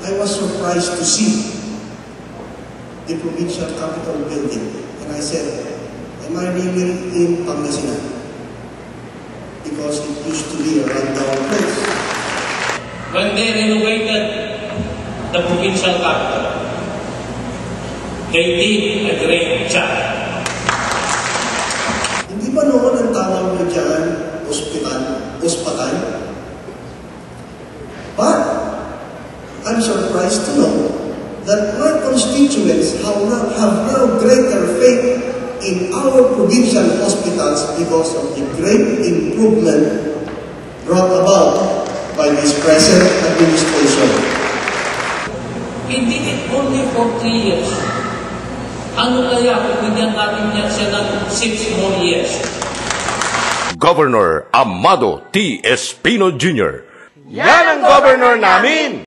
I was surprised to see the provincial capital building. And I said, am I really in Pangasinan? Because it used to be a rundown place. When they renovated the provincial capital, they did a great job. Hindi ba noon ang tawag mo dyan, ospital? But I'm surprised to know that my constituents have now greater faith in our provincial hospitals because of the great improvement brought about by this present administration. He did it only for 3 years. Ano kaya kung bigyan natin yan siya ng 6 more years? Governor Amado T. Espino Jr. Yan ang governor namin!